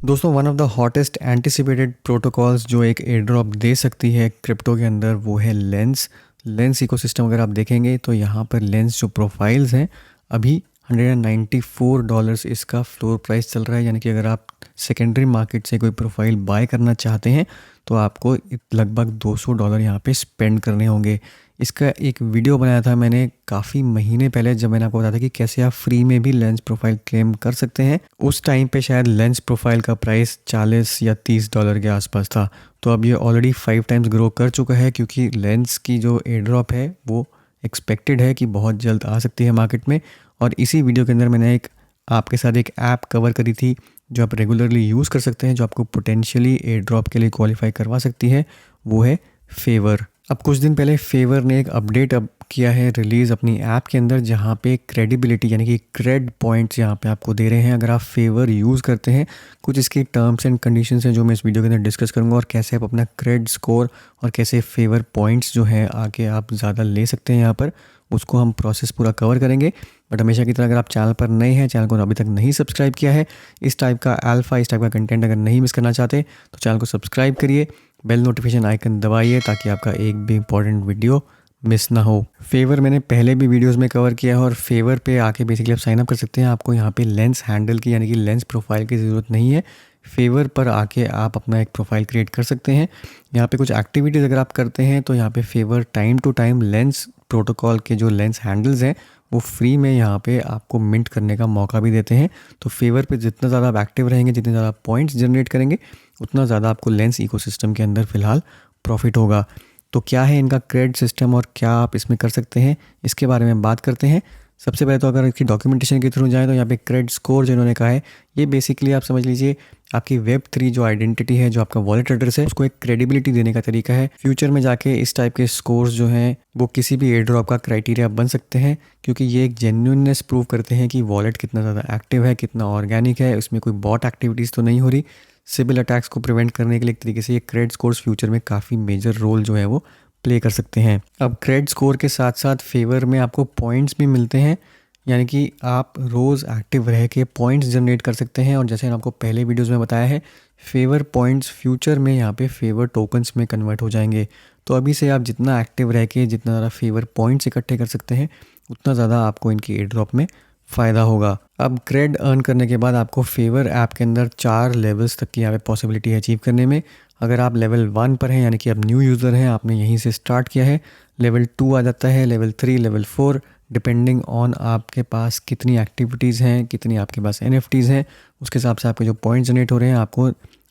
दोस्तों one of the hottest anticipated protocols जो एक एयर ड्रॉप दे सकती है क्रिप्टो के अंदर वो है लेंस इकोसिस्टम। अगर आप देखेंगे तो यहाँ पर लेंस जो प्रोफाइल्स हैं अभी $194 इसका फ्लोर प्राइस चल रहा है। यानी कि अगर आप सेकेंडरी मार्केट से कोई प्रोफाइल बाय करना चाहते हैं तो आपको लगभग $200 यहाँ पे स्पेंड करने होंगे। इसका एक वीडियो बनाया था मैंने काफ़ी महीने पहले, जब मैंने आपको बताया था कि कैसे आप फ्री में भी लेंस प्रोफाइल क्लेम कर सकते हैं। उस टाइम पे शायद लेंस प्रोफाइल का प्राइस $40 या $30 के आसपास था। तो अब ये ऑलरेडी 5 टाइम्स ग्रो कर चुका है, क्योंकि लेंस की जो एयर ड्रॉप है वो एक्सपेक्टेड है कि बहुत जल्द आ सकती है मार्केट में। और इसी वीडियो के अंदर मैंने आपके साथ एक ऐप कवर करी थी जो आप रेगुलरली यूज़ कर सकते हैं, जो आपको पोटेंशियली एयर ड्रॉप के लिए क्वालिफाई करवा सकती है। वो है फेवर। अब कुछ दिन पहले फेवर ने एक अपडेट किया है रिलीज़ अपनी ऐप के अंदर, जहाँ पे क्रेडिबिलिटी यानी कि क्रेड पॉइंट्स यहाँ पे आपको दे रहे हैं अगर आप फेवर यूज़ करते हैं। कुछ इसकी टर्म्स एंड कंडीशंस हैं जो मैं इस वीडियो के अंदर डिस्कस करूँगा, और कैसे आप अपना क्रेड स्कोर और कैसे फेवर पॉइंट्स जो है आगे आप ज़्यादा ले सकते हैं यहाँ पर, उसको हम प्रोसेस पूरा कवर करेंगे। बट हमेशा की तरह अगर आप चैनल पर नए हैं, चैनल को अभी तक नहीं सब्सक्राइब किया है, इस टाइप का कंटेंट अगर नहीं मिस करना चाहते तो चैनल को सब्सक्राइब करिए, बेल नोटिफिकेशन आइकन दबाइए ताकि आपका एक भी इंपॉर्टेंट वीडियो मिस ना हो। फेवर मैंने पहले भी वीडियोस में कवर किया है, और फेवर पे आके बेसिकली आप साइन अप कर सकते हैं। आपको यहाँ पे लेंस हैंडल की यानी कि लेंस प्रोफाइल की ज़रूरत नहीं है। फेवर पर आके आप अपना एक प्रोफाइल क्रिएट कर सकते हैं। यहाँ पे कुछ एक्टिविटीज़ अगर आप करते हैं तो यहाँ पे favour time to time lens protocol के जो लेंस हैंडल्स हैं वो फ्री में यहाँ पे आपको मिंट करने का मौका भी देते हैं। तो फेवर पे जितना ज़्यादा आप एक्टिव रहेंगे, जितने ज़्यादा पॉइंट्स जनरेट करेंगे, उतना ज़्यादा आपको लेंस इकोसिस्टम के अंदर फ़िलहाल प्रॉफिट होगा। तो क्या है इनका क्रेड सिस्टम और क्या आप इसमें कर सकते हैं, इसके बारे में बात करते हैं। सबसे पहले तो अगर इसकी डॉक्यूमेंटेशन के थ्रू जाएँ तो यहाँ पे क्रेड स्कोर जो इन्होंने कहा है, ये बेसिकली आप समझ लीजिए आपकी Web3 जो आइडेंटिटी है, जो आपका वॉलेट एड्रेस है, उसको एक क्रेडिबिलिटी देने का तरीका है। फ्यूचर में जाके इस टाइप के स्कोर्स जो हैं वो किसी भी एयर ड्रॉप का क्राइटेरिया बन सकते हैं, क्योंकि ये एक जेन्युइननेस प्रूव करते हैं कि वॉलेट कितना ज़्यादा एक्टिव है, कितना ऑर्गेनिक है, उसमें कोई बॉट एक्टिविटीज़ तो नहीं हो रही। सिबिल अटैक्स को प्रिवेंट करने के लिए एक तरीके से ये क्रेड स्कोर्स फ्यूचर में काफ़ी मेजर रोल जो है वो प्ले कर सकते हैं। अब क्रेड स्कोर के साथ साथ फेवर में आपको पॉइंट्स भी मिलते हैं, यानी कि आप रोज़ एक्टिव रह के पॉइंट्स जनरेट कर सकते हैं। और जैसे आपको पहले वीडियोस में बताया है, फेवर पॉइंट्स फ्यूचर में यहाँ पे फेवर टोकन्स में कन्वर्ट हो जाएंगे। तो अभी से आप जितना एक्टिव रह के जितना ज़्यादा फेवर पॉइंट्स इकट्ठे कर सकते हैं, उतना ज़्यादा आपको इनकी एयर ड्रॉप में फ़ायदा होगा। अब क्रेड अर्न करने के बाद आपको फेवर ऐप के अंदर 4 लेवल्स तक की यहाँ पे पॉसिबिलिटी है अचीव करने में। अगर आप लेवल 1 पर हैं, यानी कि आप न्यू यूज़र हैं, आपने यहीं से स्टार्ट किया है, लेवल 2 आ जाता है, लेवल 3, लेवल 4, डिपेंडिंग ऑन आपके पास कितनी एक्टिविटीज़ हैं, कितनी आपके पास NFTs हैं, उसके हिसाब से आपके जो पॉइंट जनरेट हो रहे हैं आपको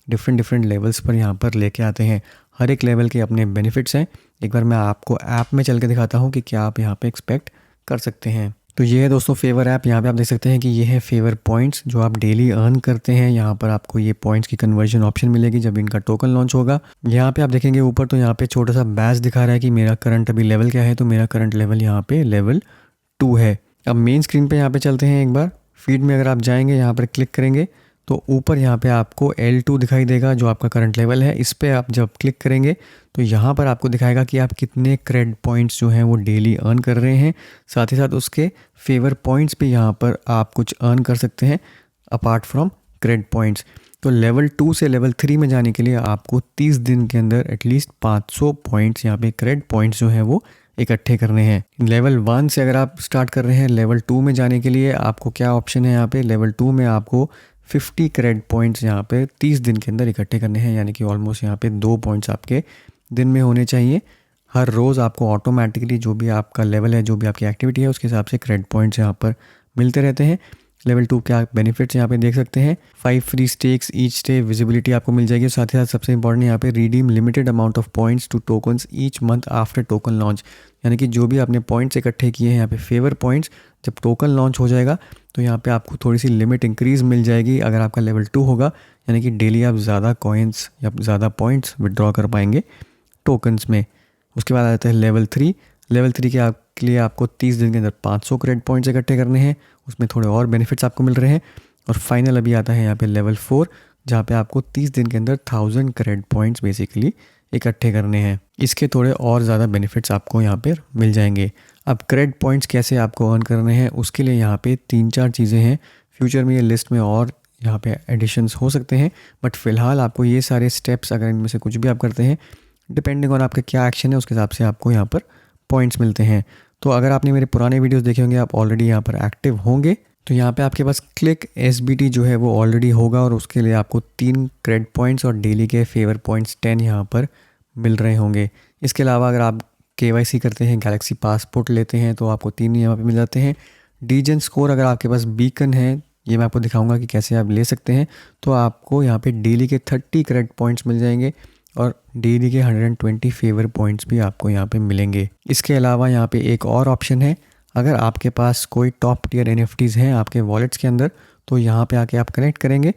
डिफरेंट लेवल्स पर यहाँ पर लेके आते हैं। हर एक लेवल के अपने बेनिफिट्स हैं। एक बार मैं आपको ऐप में चल के दिखाता हूँ कि क्या आप यहाँ पे एक्सपेक्ट कर सकते हैं। तो ये है दोस्तों फेवर ऐप। यहाँ पे आप देख सकते हैं कि ये है फेवर पॉइंट्स जो आप डेली अर्न करते हैं। यहाँ पर आपको ये पॉइंट्स की कन्वर्जन ऑप्शन मिलेगी जब इनका टोकन लॉन्च होगा। यहाँ पे आप देखेंगे ऊपर, तो यहाँ पे छोटा सा बैच दिखा रहा है कि मेरा करंट अभी लेवल क्या है। तो मेरा करंट लेवल यहाँ पे लेवल 2 है। अब मेन स्क्रीन पे यहाँ पे चलते हैं एक बार। फीड में अगर आप जाएंगे, यहाँ पर क्लिक करेंगे तो ऊपर यहाँ पे आपको L2 दिखाई देगा जो आपका करंट लेवल है। इस पर आप जब क्लिक करेंगे तो यहाँ पर आपको दिखाएगा कि आप कितने क्रेड पॉइंट्स जो हैं वो डेली अर्न कर रहे हैं। साथ ही साथ उसके फेवर पॉइंट्स भी यहाँ पर आप कुछ अर्न कर सकते हैं अपार्ट फ्रॉम क्रेड पॉइंट्स। तो लेवल 2 से लेवल 3 में जाने के लिए आपको 30 दिन के अंदर एटलीस्ट 500 पॉइंट्स यहाँ पे क्रेड पॉइंट्स जो हैं वो इकट्ठे करने हैं। लेवल 1 से अगर आप स्टार्ट कर रहे हैं, लेवल 2 में जाने के लिए आपको क्या ऑप्शन है यहाँ पे, लेवल 2 में आपको 50 क्रेड पॉइंट्स यहाँ पे 30 दिन के अंदर इकट्ठे करने हैं। यानी कि ऑलमोस्ट यहाँ पे 2 पॉइंट्स आपके दिन में होने चाहिए। हर रोज़ आपको ऑटोमेटिकली जो भी आपका लेवल है, जो भी आपकी एक्टिविटी है, उसके हिसाब से क्रेड पॉइंट्स यहाँ पर मिलते रहते हैं। लेवल 2 के आप बेनिफिट्स यहाँ पे देख सकते हैं। 5 free stakes each day visibility आपको मिल जाएगी। साथ ही साथ सबसे इंपॉर्टेंट यहाँ पे redeem limited amount of points to tokens each month after token launch. यानी कि जो भी आपने पॉइंट्स इकट्ठे किए हैं यहाँ पे फेवर पॉइंट्स, जब टोकन लॉन्च हो जाएगा तो यहाँ पे आपको थोड़ी सी लिमिट इंक्रीज़ मिल जाएगी अगर आपका लेवल 2 होगा। यानी कि डेली आप ज़्यादा कॉइन्स या ज़्यादा पॉइंट्स विड्रॉ कर पाएंगे टोकन्स में। उसके बाद आता है लेवल 3। लेवल 3 के लिए आपको 30 दिन के अंदर 500 क्रेड पॉइंट्स इकट्ठे करने हैं। उसमें थोड़े और बेनिफिट्स आपको मिल रहे हैं। और फाइनल अभी आता है यहाँ पे लेवल 4, जहाँ पे आपको 30 दिन के अंदर 1000 क्रेड पॉइंट्स बेसिकली इकट्ठे करने हैं। इसके थोड़े और ज़्यादा बेनिफिट्स आपको यहाँ पर मिल जाएंगे। अब क्रेड पॉइंट्स कैसे आपको अर्न करने हैं, उसके लिए यहाँ पे 3-4 चीज़ें हैं। फ्यूचर में ये लिस्ट में और यहाँ पे एडिशंस हो सकते हैं, बट फ़िलहाल आपको ये सारे स्टेप्स अगर इनमें से कुछ भी आप करते हैं, डिपेंडिंग ऑन आपका क्या एक्शन है उसके हिसाब से आपको यहाँ पर पॉइंट्स मिलते हैं। तो अगर आपने मेरे पुराने वीडियोस देखे होंगे, आप ऑलरेडी यहाँ पर एक्टिव होंगे, तो यहाँ पे आपके पास क्लिक एसबीटी जो है वो ऑलरेडी होगा और उसके लिए आपको 3 क्रेडिट पॉइंट्स और डेली के फेवर पॉइंट्स 10 यहाँ पर मिल रहे होंगे। इसके अलावा अगर आप केवाईसी करते हैं, गैलेक्सी पासपोर्ट लेते हैं, तो आपको 3 यहाँ पे मिल जाते हैं। डीजन स्कोर अगर आपके पास बीकन है, ये मैं आपको दिखाऊंगा कि कैसे आप ले सकते हैं, तो आपको यहाँ पे डेली के 30 क्रेडिट पॉइंट्स मिल जाएंगे और डेली के 120 फेवर पॉइंट्स भी आपको यहाँ पे मिलेंगे। इसके अलावा यहाँ पे एक और ऑप्शन है, अगर आपके पास कोई टॉप टियर एनएफटीज़ हैं आपके वॉलेट्स के अंदर, तो यहाँ पे आके आप कनेक्ट करेंगे।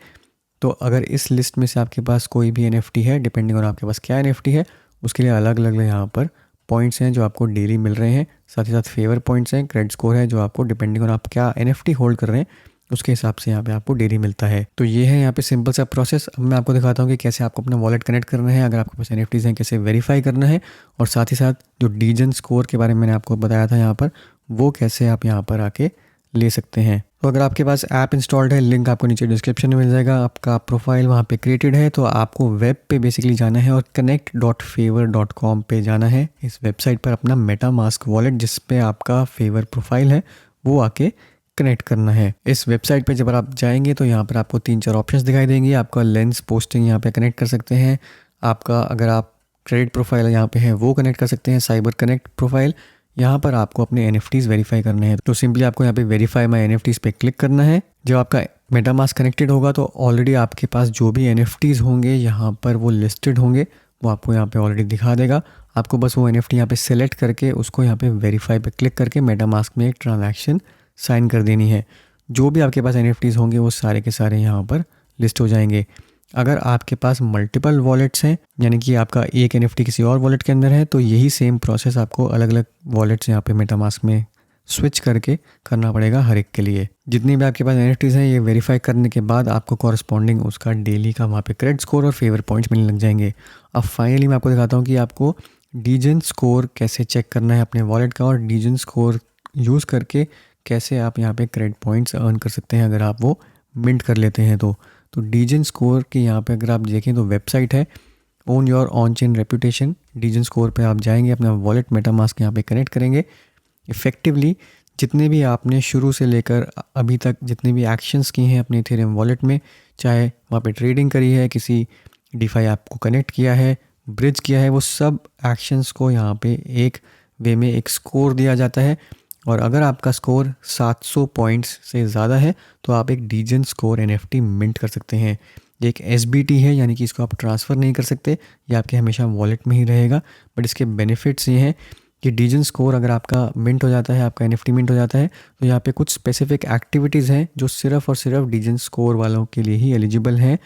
तो अगर इस लिस्ट में से आपके पास कोई भी एनएफटी है, डिपेंडिंग ऑन आपके पास क्या एनएफटी है, उसके लिए अलग अलग यहाँ पर पॉइंट्स हैं जो आपको डेली मिल रहे हैं, साथ ही साथ फेवर पॉइंट्स हैं, क्रेडिट स्कोर है जो आपको डिपेंडिंग ऑन आप क्या एनएफटी होल्ड कर रहे हैं उसके हिसाब से यहाँ पे आपको डेली मिलता है। तो ये है यहाँ पे सिंपल सा प्रोसेस। अब मैं आपको दिखाता हूँ कि कैसे आपको अपना वॉलेट कनेक्ट करना है, अगर आपके पास एनएफटीज़ हैं कैसे वेरीफाई करना है, और साथ ही साथ जो डीजन स्कोर के बारे में मैंने आपको बताया था यहाँ पर, वो कैसे आप यहाँ पर आके ले सकते हैं। तो अगर आपके पास ऐप इंस्टॉल्ड है, लिंक आपको नीचे डिस्क्रिप्शन में मिल जाएगा। आपका प्रोफाइल वहाँ पे क्रिएटेड है, तो आपको वेब पे बेसिकली जाना है और connect.favor.com पे जाना है। इस वेबसाइट पर अपना मेटामास्क वॉलेट जिस पे आपका फेवर प्रोफाइल है वो आके कनेक्ट करना है। इस वेबसाइट पे जब आप जाएंगे तो यहाँ पर आपको 3-4 ऑप्शंस दिखाई देंगे। आपका लेंस पोस्टिंग यहाँ पे कनेक्ट कर सकते हैं, आपका अगर आप क्रेडिट प्रोफाइल यहाँ पे है वो कनेक्ट कर सकते हैं, साइबर कनेक्ट प्रोफाइल, यहाँ पर आपको अपने एनएफटीज़ वेरीफाई करने हैं। तो सिंपली आपको यहाँ पे वेरीफाई माय एनएफटीज़ पे क्लिक करना है। जब आपका मेटामास्क कनेक्टेड होगा तो ऑलरेडी आपके पास जो भी एनएफटीज़ होंगे यहाँ पर वो लिस्टेड होंगे, वो आपको यहाँ पे ऑलरेडी दिखा देगा। आपको बस वो एनएफटी यहाँ पे सेलेक्ट करके उसको यहाँ पे वेरीफाई पे क्लिक करके मेटामास्क में एक ट्रांजैक्शन साइन कर देनी है। जो भी आपके पास एनएफटीज़ होंगे वो सारे के सारे यहाँ पर लिस्ट हो जाएंगे। अगर आपके पास मल्टीपल वॉलेट्स हैं, यानी कि आपका एक एनएफटी किसी और वॉलेट के अंदर है, तो यही सेम प्रोसेस आपको अलग अलग वॉलेट्स यहाँ पे मेटामास्क में स्विच करके करना पड़ेगा हर एक के लिए। जितनी भी आपके पास एनएफटीज़ हैं ये वेरीफाई करने के बाद आपको कॉरस्पॉन्डिंग उसका डेली का वहाँ पे क्रेडिट स्कोर और फेवर पॉइंट्स मिलने लग जाएंगे। अब फाइनली मैं आपको दिखाता हूँ कि आपको डीजन स्कोर कैसे चेक करना है अपने वॉलेट का, और डीजन स्कोर यूज़ करके कैसे आप यहाँ पे क्रेडिट पॉइंट्स अर्न कर सकते हैं अगर आप वो मिंट कर लेते हैं। तो डीजन स्कोर की यहाँ पे अगर आप देखें तो वेबसाइट है own your on chain reputation. Degen score पे आप जाएंगे, अपना वॉलेट मेटामास्क यहाँ पे कनेक्ट करेंगे। इफ़ेक्टिवली जितने भी आपने शुरू से लेकर अभी तक जितने भी एक्शंस किए हैं अपने इथेरियम वॉलेट में, चाहे वहाँ पे ट्रेडिंग करी है, किसी डिफाई ऐप को कनेक्ट किया है, ब्रिज किया है, वो सब एक्शंस को यहाँ पे एक वे में एक स्कोर दिया जाता है। और अगर आपका स्कोर 700 पॉइंट्स से ज़्यादा है तो आप एक डीजन स्कोर एनएफटी मिंट कर सकते हैं। ये एक एसबीटी है, यानी कि इसको आप ट्रांसफ़र नहीं कर सकते, ये आपके हमेशा वॉलेट में ही रहेगा। बट इसके बेनिफिट्स ये हैं कि डीजन स्कोर अगर आपका मिंट हो जाता है, आपका एनएफटी मिंट हो जाता है, तो यहाँ पे कुछ स्पेसिफिक एक्टिविटीज़ हैं जो सिर्फ और सिर्फ डीजन स्कोर वालों के लिए ही एलिजिबल हैं,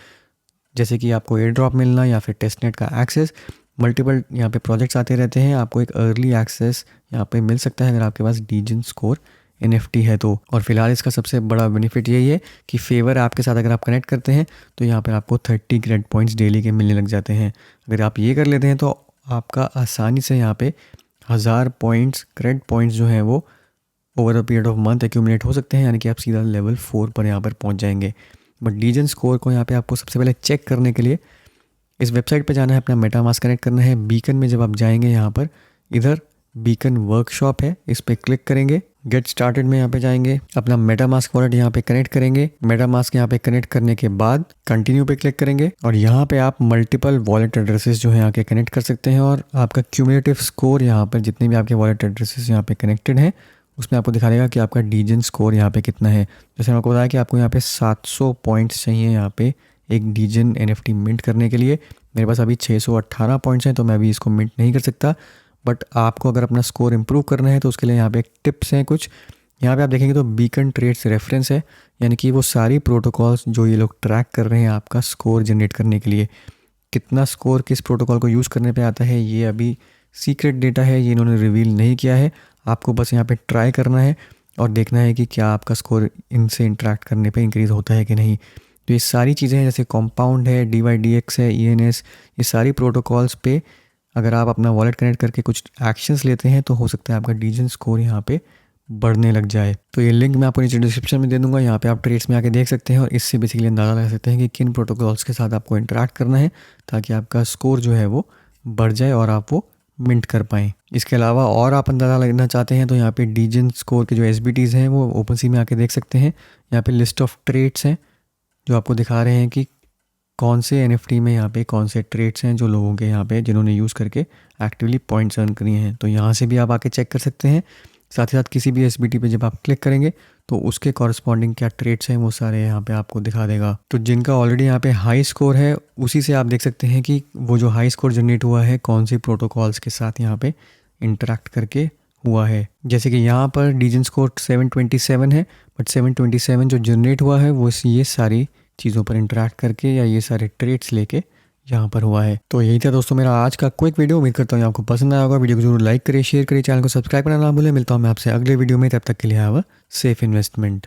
जैसे कि आपको एयर ड्रॉप मिलना या फिर टेस्टनेट का एक्सेस। मल्टीपल यहाँ पे प्रोजेक्ट्स आते रहते हैं, आपको एक अर्ली एक्सेस यहाँ पे मिल सकता है अगर आपके पास डीजन स्कोर एनएफटी है तो। और फिलहाल इसका सबसे बड़ा बेनिफिट यही है कि फेवर ऐप के साथ अगर आप कनेक्ट करते हैं तो यहाँ पर आपको 30 क्रेडिट पॉइंट्स डेली के मिलने लग जाते हैं। अगर आप ये कर लेते हैं तो आपका आसानी से यहाँ पे 1000 पॉइंट्स क्रेडिट पॉइंट्स जो हैं वो over the period of month accumulate हो सकते हैं, यानी कि आप सीधा लेवल 4 पर यहाँ पर पहुँच जाएंगे। बट डीजन स्कोर को यहाँ पे आपको सबसे पहले चेक करने के लिए इस वेबसाइट पे जाना है, अपना मेटामास्क कनेक्ट करना है। बीकन में जब आप जाएंगे यहाँ पर इधर बीकन वर्कशॉप है, इस पर क्लिक करेंगे। गेट स्टार्टेड में यहाँ पे जाएंगे, अपना मेटामास्क वॉलेट यहाँ पे कनेक्ट करेंगे। मेटामास्क यहाँ पे कनेक्ट करने के बाद कंटिन्यू पे क्लिक करेंगे और यहाँ पे आप मल्टीपल वॉलेट एड्रेसेस जो है आके कनेक्ट कर सकते हैं और आपका क्यूमुलेटिव स्कोर यहाँ पर जितने भी आपके वॉलेट एड्रेसेस यहाँ पे कनेक्टेड हैं उसमें आपको दिखा देगा कि आपका डीजन स्कोर यहाँ पे कितना है। जैसे मैं आपको बताया कि आपको यहाँ पे 700 पॉइंट्स चाहिए यहाँ पे एक डीजन एनएफटी मिंट करने के लिए। मेरे पास अभी 618 पॉइंट्स हैं तो मैं अभी इसको मिंट नहीं कर सकता। बट आपको अगर अपना स्कोर इंप्रूव करना है तो उसके लिए यहाँ पे टिप्स हैं कुछ। यहाँ पे आप देखेंगे तो बीकन ट्रेड्स रेफरेंस है, यानी कि वो सारी प्रोटोकॉल्स जो ये लोग ट्रैक कर रहे हैं आपका स्कोर जनरेट करने के लिए। कितना स्कोर किस प्रोटोकॉल को यूज़ करने पे आता है ये अभी सीक्रेट डेटा है, ये इन्होंने रिवील नहीं किया है। आपको बस यहाँ पे ट्राई करना है और देखना है कि क्या आपका स्कोर इनसे इंटरेक्ट करने पे इंक्रीज़ होता है कि नहीं। तो ये सारी चीज़ें हैं, जैसे कंपाउंड है, DYDX है, ENS, ये सारी प्रोटोकॉल्स पे अगर आप अपना वॉलेट कनेक्ट करके कुछ एक्शंस लेते हैं तो हो सकता है आपका डीजन स्कोर यहाँ पे बढ़ने लग जाए। तो ये लिंक मैं आपको नीचे डिस्क्रिप्शन में दे दूंगा, यहाँ पे आप ट्रेड्स में आके देख सकते हैं और इससे बेसिकली अंदाज़ा लगा सकते हैं कि किन प्रोटोकॉल्स के साथ आपको इंटरेक्ट करना है ताकि आपका स्कोर जो है वो बढ़ जाए और आप वो मिंट कर पाएँ। इसके अलावा और आप अंदाज़ा लगना चाहते हैं तो यहाँ पे डीजन स्कोर के जो एसबीटीज़ हैं वो ओपन सी में आके देख सकते हैं। यहाँ पे लिस्ट ऑफ ट्रेड्स हैं जो आपको दिखा रहे हैं कि कौन से एनएफटी में यहाँ पे कौन से ट्रेड्स हैं जो लोगों के यहाँ पे जिन्होंने यूज़ करके एक्टिवली पॉइंट्स अर्न किए हैं। तो यहाँ से भी आप आके चेक कर सकते हैं। साथ ही साथ किसी भी एसबीटी पे जब आप क्लिक करेंगे तो उसके कॉरस्पॉन्डिंग क्या ट्रेड्स हैं वो सारे यहाँ पे आपको दिखा देगा। तो जिनका ऑलरेडी यहाँ पे हाई स्कोर है उसी से आप देख सकते हैं कि वो जो हाई स्कोर जनरेट हुआ है कौन सी प्रोटोकॉल्स के साथ यहाँ पे इंटरेक्ट करके हुआ है। जैसे कि यहाँ पर डीजन स्कोर 727 है, बट 727 जो जनरेट हुआ है वो ये सारी चीज़ों पर इंटरेक्ट करके या ये सारे ट्रेड्स लेके यहाँ पर हुआ है। तो यही था दोस्तों मेरा आज का क्विक वीडियो। उम्मीद करता हूँ आपको पसंद आया होगा। वीडियो को जरूर लाइक करिए, शेयर करिए, चैनल को सब्सक्राइब करना ना भूलें। मिलता हूँ मैं आपसे अगले वीडियो में, तब तक के लिए हैव अ सेफ इन्वेस्टमेंट।